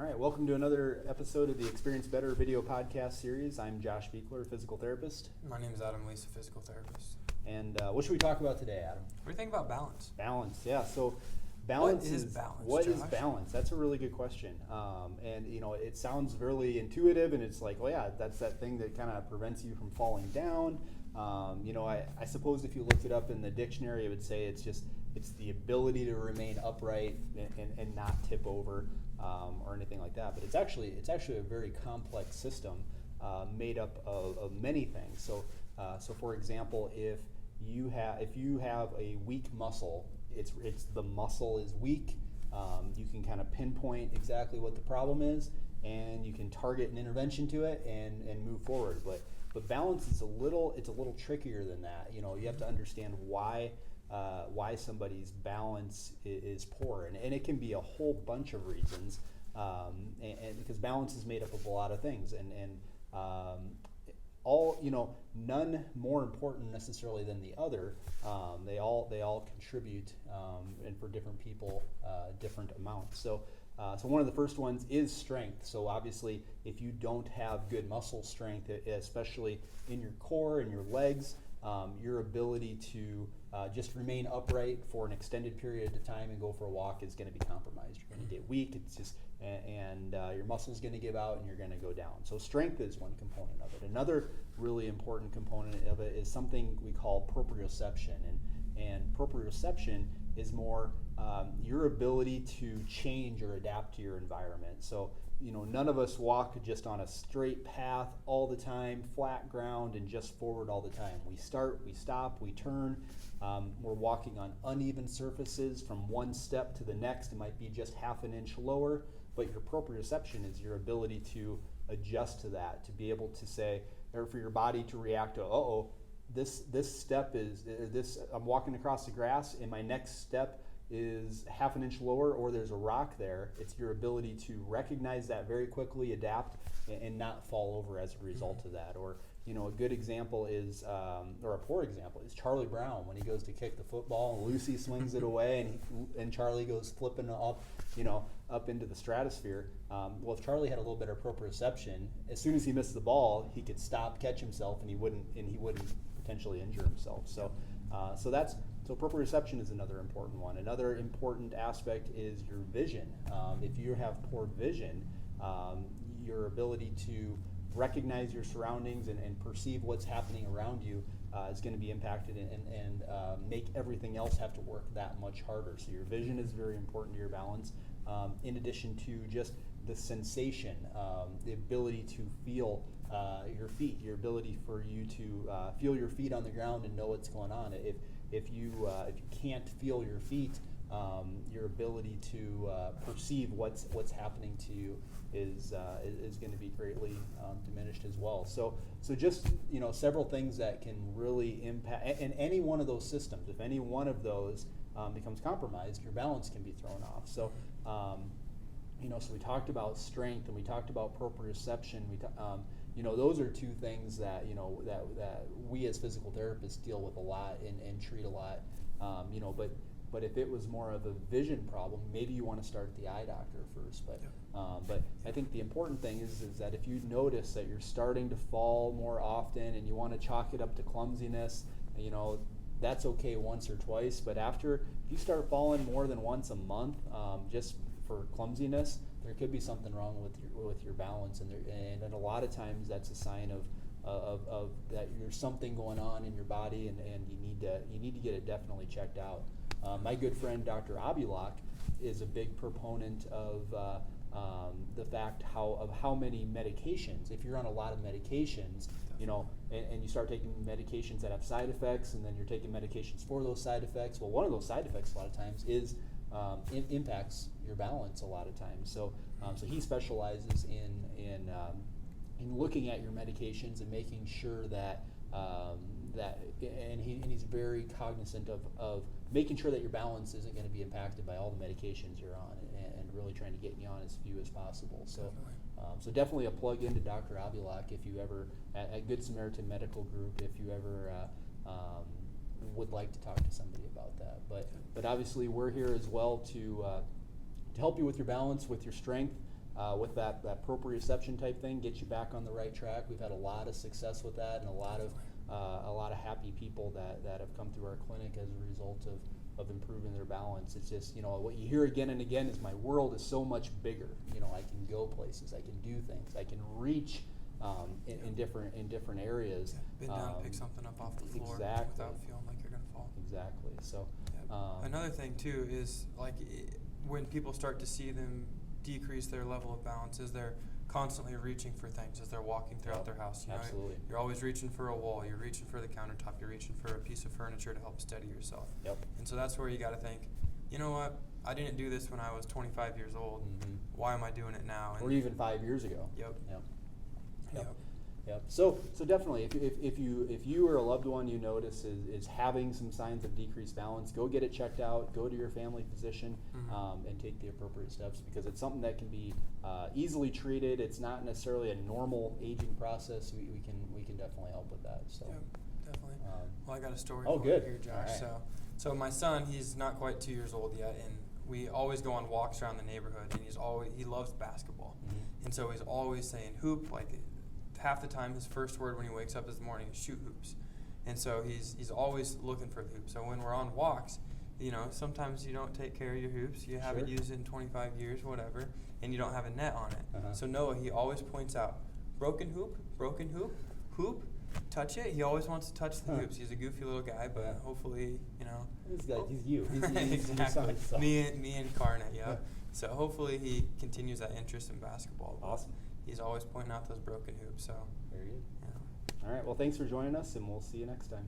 All right, welcome to another episode of the Experience Better video podcast series. I'm Josh Beekler, physical therapist. My name is Adam Lisa, physical therapist. And what should we talk about today, Adam? What do you think about balance? Balance, yeah. So balance What is balance, What is Josh? balance? That's a really good question. And it sounds really intuitive, and it's like, well, yeah, that's that thing that kind of prevents you from falling down. I suppose if you looked it up in the dictionary, it would say it's the ability to remain upright and not tip over or anything like that. But it's actually a very complex system made up of many things. So for example, if you have a weak muscle, it's the muscle is weak. You can kind of pinpoint exactly what the problem is, and you can target an intervention to it and move forward. But balance is a little trickier than that. You have to understand why somebody's balance is poor, and it can be a whole bunch of reasons. And because balance is made up of a lot of things, and none more important necessarily than the other. They all contribute, and for different people, different amounts. So one of the first ones is strength. So obviously, if you don't have good muscle strength, especially in your core and your legs, your ability to just remain upright for an extended period of time and go for a walk is going to be compromised. You're going to get weak. And your muscle's going to give out, and you're going to go down. So strength is one component of it. Another really important component of it is something we call proprioception, and proprioception is more your ability to change or adapt to your environment. So none of us walk just on a straight path all the time, flat ground, and just forward all the time. We start, we stop, we turn. We're walking on uneven surfaces from one step to the next. It might be just half an inch lower, but your proprioception is your ability to adjust to that, to be able to say, or for your body to react to, this step is this. I'm walking across the grass, and my next step is half an inch lower, or there's a rock there. It's your ability to recognize that very quickly, adapt, and not fall over as a result of that. Or a good example is, or a poor example is Charlie Brown when he goes to kick the football and Lucy swings it away, and Charlie goes flipping up into the stratosphere. Well, if Charlie had a little bit of proprioception, as soon as he missed the ball, he could stop, catch himself, and he wouldn't potentially injure himself. So proprioception is another important one. Another important aspect is your vision. If you have poor vision, your ability to recognize your surroundings and perceive what's happening around you is going to be impacted and make everything else have to work that much harder. So your vision is very important to your balance. In addition to just the sensation, the ability to feel your feet, your ability for you to feel your feet on the ground and know what's going on. If you can't feel your feet, your ability to perceive what's happening to you is going to be greatly diminished as well. So just several things that can really impact, and any one of those systems, if any one of those becomes compromised, your balance can be thrown off. So so we talked about strength, and we talked about proprioception. Those are two things that that we as physical therapists deal with a lot and treat a lot. But if it was more of a vision problem, maybe you want to start at the eye doctor first. But I think the important thing is that if you notice that you're starting to fall more often and you want to chalk it up to clumsiness, that's okay once or twice. But if you start falling more than once a month, just for clumsiness, there could be something wrong with your balance, and a lot of times that's a sign of that there's something going on in your body, and you need to get it definitely checked out. My good friend Dr. Abulak is a big proponent of the fact of how many medications. If you're on a lot of medications, and you start taking medications that have side effects, and then you're taking medications for those side effects. Well, one of those side effects a lot of times is impacts your balance a lot of times. So he specializes in looking at your medications and making sure that he's very cognizant of making sure that your balance isn't going to be impacted by all the medications you're on, and really trying to get you on as few as possible. So definitely a plug into Dr. Abulak if you ever at Good Samaritan Medical Group, if you ever would like to talk to somebody about that. But obviously we're here as well to help you with your balance, with your strength. with that proprioception type thing, get you back on the right track. We've had a lot of success with that, and a lot of happy people that have come through our clinic as a result of improving their balance. It's just, what you hear again and again is my world is so much bigger. I can go places, I can do things, I can reach in different areas. Bend down, pick something up off the floor Exactly. without feeling like you're gonna fall. Exactly. So Another thing too is like when people start to see them decrease their level of balance, is they're constantly reaching for things as they're walking throughout their house. Absolutely. You're always reaching for a wall, you're reaching for the countertop, you're reaching for a piece of furniture to help steady yourself. Yep. And so that's where you got to think, you know what? I didn't do this when I was 25 years old. Mhm. Why am I doing it now? Or even 5 years ago. Yep. Yep. Yep. Yep. So definitely, if you or a loved one you notice is having some signs of decreased balance, go get it checked out. Go to your family physician and take the appropriate steps, because it's something that can be easily treated. It's not necessarily a normal aging process. We can definitely help with that. So. Yep, definitely. Well, I got a story Oh, for good. you here, Josh. All right. So my son, he's not quite 2 years old yet, and we always go on walks around the neighborhood, and he loves basketball, and so he's always saying hoop. Like half the time, his first word when he wakes up this morning is shoot hoops, and so he's always looking for the hoop. So when we're on walks, sometimes you don't take care of your hoops. You haven't Sure. used it in 25 years, whatever, and you don't have a net on it. Uh-huh. So Noah, he always points out broken hoop, hoop. Touch it. He always wants to touch the hoops. He's a goofy little guy, but hopefully, He's you. He's exactly. your son, so. Me incarnate, yeah. So hopefully he continues that interest in basketball. But Awesome. He's always pointing out those broken hoops. So Very good. yeah. All right. Well, thanks for joining us, and we'll see you next time.